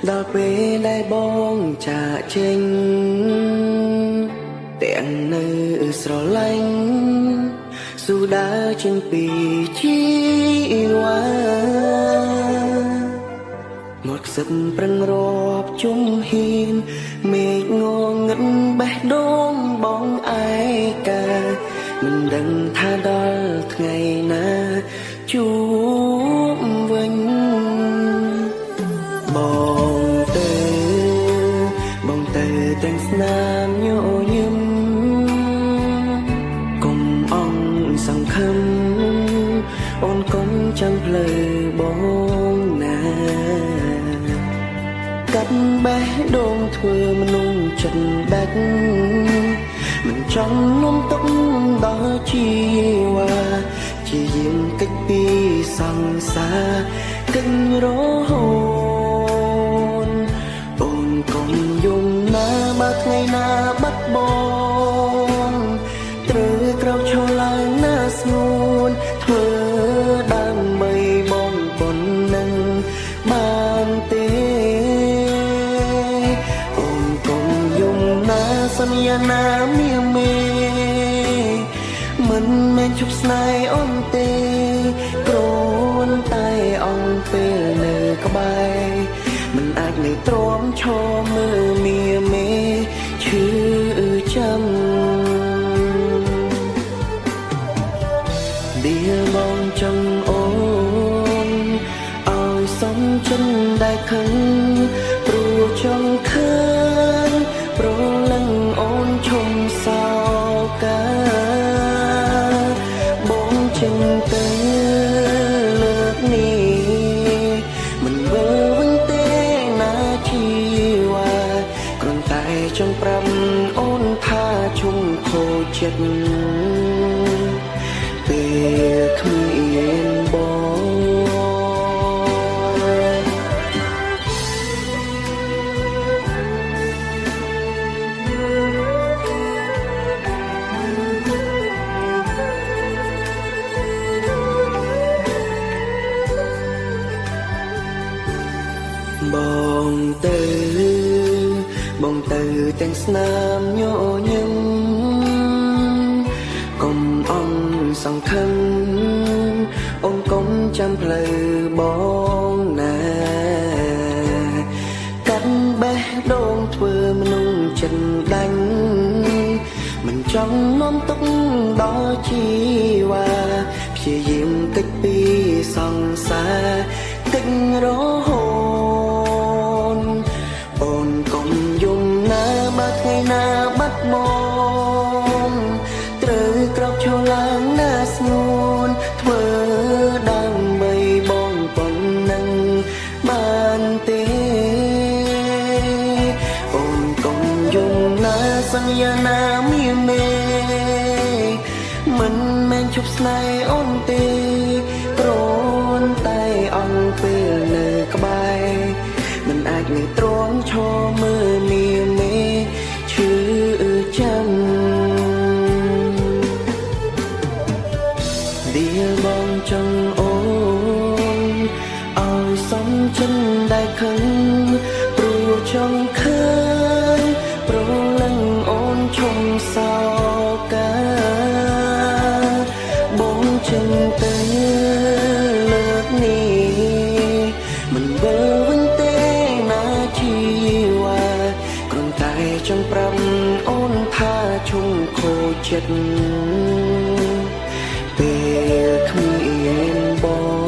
ដល់ពេលដែលបងចាកចេញទាំងនៅស្រឡាញ់ស៊ូដើរចេញពីជីវ៉ាមកខ្សឹបប្រឹងរាប់ជុំហ៊ានមេឃងងឹតបេះដូងបងឯកាមិនដឹងថាដល់ថ្ងៃណាជួបវិញបងទៅទាំងស្នាមញញឹមកុំអង់សង្ឃឹមអូនកុំចាំផ្លូវបងណាកាត់បេះដូងធ្វើមនុស្សចិត្តដាច់មិនចង់នាំទុកដល់ជីវ៉ាជាយាមកិច្ចពីសង្សារកិច្ចរហូតអូនកុំយំណាបើថ្ងៃណាបាត់បងត្រូវក្រោកឈរឡើងណាស្ងួនធ្វើដើម្បីបងប៉ុណ្ណឹងបានទេអូនកុំយំណាសន្យាណាមាមេមិនមែនជប់ស្នេហ៍អូនទេគ្រាន់តែអងពេលនៅក្បែរមិនអាចនៅទ្រាំឈរមើលមាមេឈឺចាំឌីលបងចង់អូនឲ្យសំចិនដែលខឹងព្រោះចង់ឃើញប្រលឹងអូនឈុំសោកាបងចេញទៅលើកនេះមិនវិលវិញទេណាជីវ៉ាគ្រាន់តែចង់ប្រាប់អូនថាជុំខូចចិត្តពេលគ្មានបងបងទៅទាំងស្នាមញញឹមកុំអន់សង្ឃឹមអូនកុំចាំផ្លូវបងណាកាត់បេះដូងធ្វើមនុស្សចិត្តដាច់មិនចង់នាំទុកដល់ជីវ៉ាព្យាយាមកិច្ចពីសង្សារកិច្ចរហូតអូនកុំយំណាបើថ្ងៃណាបាត់បងត្រូវក្រោកឈរឡើងណាស្ងួនធ្វើដើម្បីបងប៉ុណ្ណឹងបានទេអូនកុំយំណាសន្យាណាមាមេមិនមែនជប់ស្នេហ៍អូនទេគ្រាន់តែអងពេលនៅក្បែរមិនអាចនៅទ្រាំឈរមើលមាមេឈឺចាំឌីលបងចង់អូនឲ្យសំចិនដែលខឹងព្រោះចង់ឃើញប្រលឹងអូនឈុំសោកាបងចេញទៅលើកនេះមិនវិលវិញទេណាជីវ៉ាគ្រាន់តែចង់ប្រាប់អូនថាជុំខូចចិត្តពេលគ្មានបង